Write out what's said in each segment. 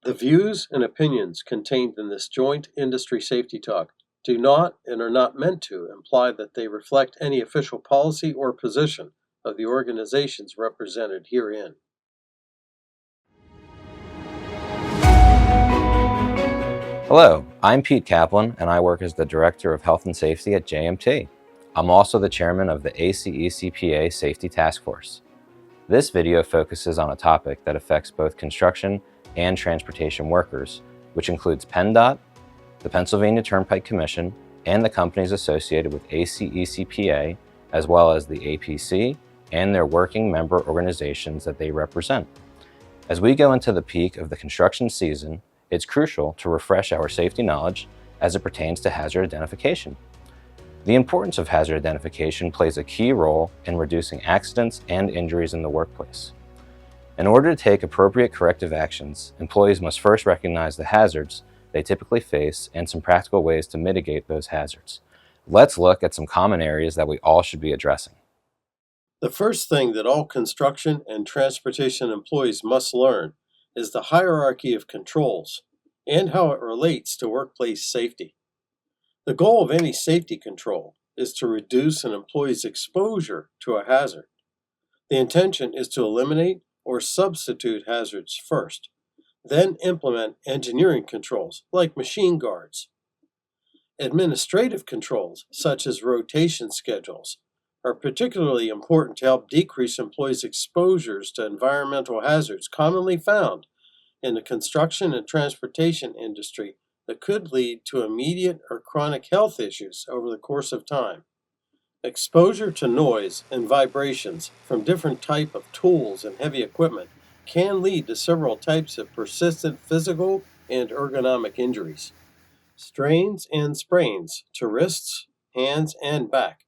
The views and opinions contained in this joint industry safety talk do not and are not meant to imply that they reflect any official policy or position of the organizations represented herein. Hello, I'm Pete Kaplan, and I work as the Director of Health and Safety at JMT. I'm also the Chairman of the ACECPA Safety Task Force. This video focuses on a topic that affects both construction and transportation workers, which includes PennDOT, the Pennsylvania Turnpike Commission, and the companies associated with ACECPA, as well as the APC and their working member organizations that they represent. As we go into the peak of the construction season, it's crucial to refresh our safety knowledge as it pertains to hazard identification. The importance of hazard identification plays a key role in reducing accidents and injuries in the workplace. In order to take appropriate corrective actions, employees must first recognize the hazards they typically face and some practical ways to mitigate those hazards. Let's look at some common areas that we all should be addressing. The first thing that all construction and transportation employees must learn is the hierarchy of controls and how it relates to workplace safety. The goal of any safety control is to reduce an employee's exposure to a hazard. The intention is to eliminate or substitute hazards first, then implement engineering controls like machine guards. Administrative controls, such as rotation schedules, are particularly important to help decrease employees' exposures to environmental hazards commonly found in the construction and transportation industry that could lead to immediate or chronic health issues over the course of time. Exposure to noise and vibrations from different types of tools and heavy equipment can lead to several types of persistent physical and ergonomic injuries. Strains and sprains to wrists, hands, and back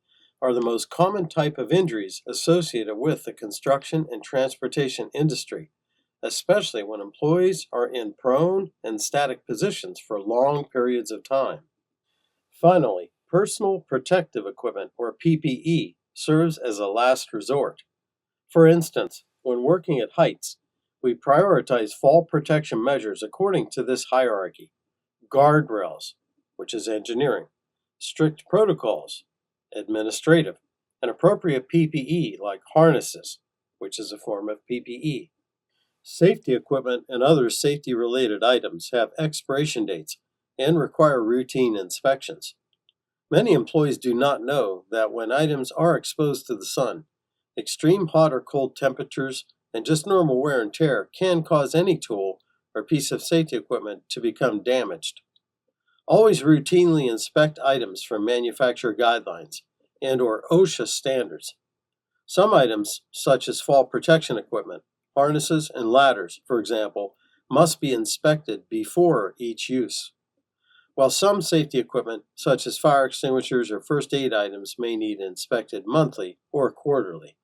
are the most common type of injuries associated with the construction and transportation industry, especially when employees are in prone and static positions for long periods of time. Finally, personal protective equipment, or PPE, serves as a last resort. For instance, when working at heights, we prioritize fall protection measures according to this hierarchy: guardrails, which is engineering; strict protocols, administrative; and appropriate PPE like harnesses, which is a form of PPE. Safety equipment and other safety-related items have expiration dates and require routine inspections. Many employees do not know that when items are exposed to the sun, extreme hot or cold temperatures and just normal wear and tear can cause any tool or piece of safety equipment to become damaged. Always routinely inspect items from manufacturer guidelines and/or OSHA standards. Some items, such as fall protection equipment, harnesses, and ladders, for example, must be inspected before each use, while some safety equipment, such as fire extinguishers or first aid items, may need inspected monthly or quarterly.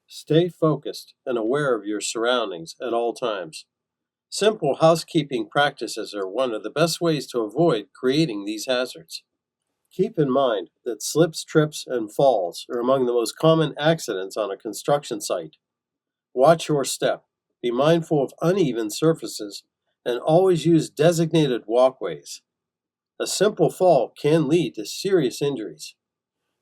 Stay focused and aware of your surroundings at all times. Simple housekeeping practices are one of the best ways to avoid creating these hazards. Keep in mind that slips, trips, and falls are among the most common accidents on a construction site. Watch your step, be mindful of uneven surfaces, and always use designated walkways. A simple fall can lead to serious injuries.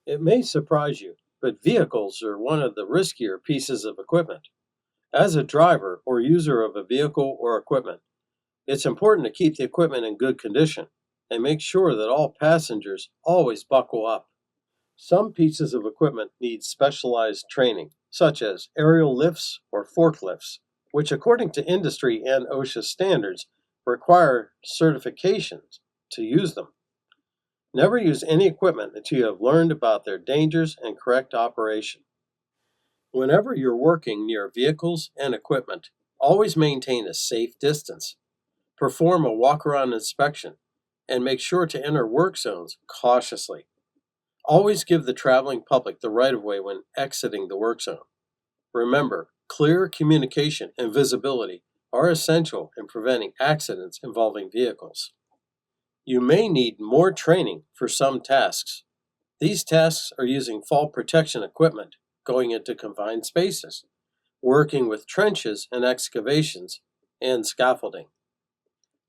It may surprise you, but vehicles are one of the riskier pieces of equipment. As a driver or user of a vehicle or equipment, it's important to keep the equipment in good condition and make sure that all passengers always buckle up. Some pieces of equipment need specialized training, such as aerial lifts or forklifts, which according to industry and OSHA standards require certifications to use them. Never use any equipment until you have learned about their dangers and correct operation. Whenever you're working near vehicles and equipment, always maintain a safe distance. Perform a walk-around inspection and make sure to enter work zones cautiously. Always give the traveling public the right-of-way when exiting the work zone. Remember, clear communication and visibility are essential in preventing accidents involving vehicles. You may need more training for some tasks. These tasks are using fall protection equipment, going into confined spaces, working with trenches and excavations, and scaffolding.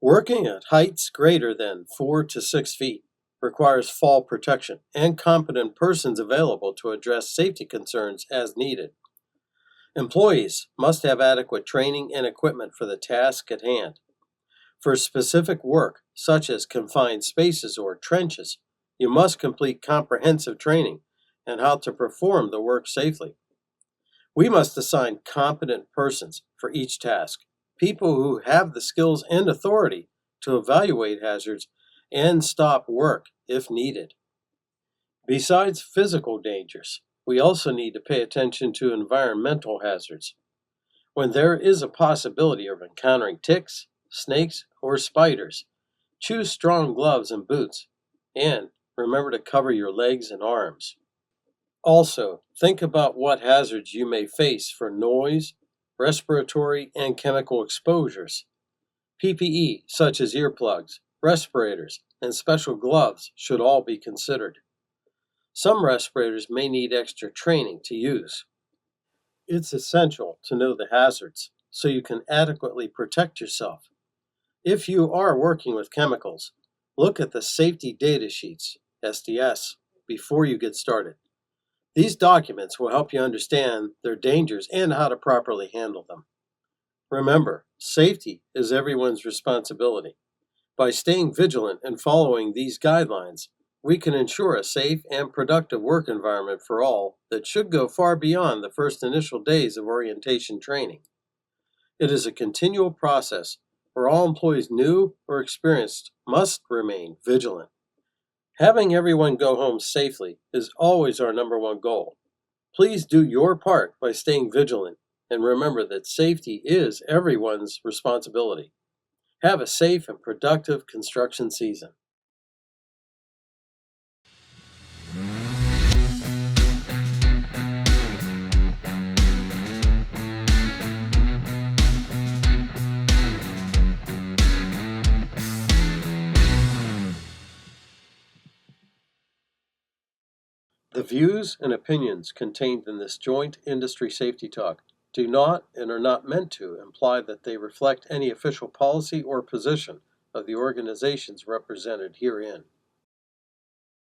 Working at heights greater than 4 to 6 feet requires fall protection and competent persons available to address safety concerns as needed. Employees must have adequate training and equipment for the task at hand. For specific work, such as confined spaces or trenches, you must complete comprehensive training on how to perform the work safely. We must assign competent persons for each task, people who have the skills and authority to evaluate hazards and stop work if needed. Besides physical dangers, we also need to pay attention to environmental hazards. When there is a possibility of encountering ticks, snakes, or spiders, choose strong gloves and boots, and remember to cover your legs and arms. Also, think about what hazards you may face for noise, respiratory, and chemical exposures. PPE, such as earplugs, respirators, and special gloves, should all be considered. Some respirators may need extra training to use. It's essential to know the hazards so you can adequately protect yourself. If you are working with chemicals, look at the Safety Data Sheets, SDS, before you get started. These documents will help you understand their dangers and how to properly handle them. Remember, safety is everyone's responsibility. By staying vigilant and following these guidelines, we can ensure a safe and productive work environment for all that should go far beyond the first initial days of orientation training. It is a continual process where all employees, new or experienced, must remain vigilant. Having everyone go home safely is always our number one goal. Please do your part by staying vigilant and remember that safety is everyone's responsibility. Have a safe and productive construction season. The views and opinions contained in this joint industry safety talk do not and are not meant to imply that they reflect any official policy or position of the organizations represented herein.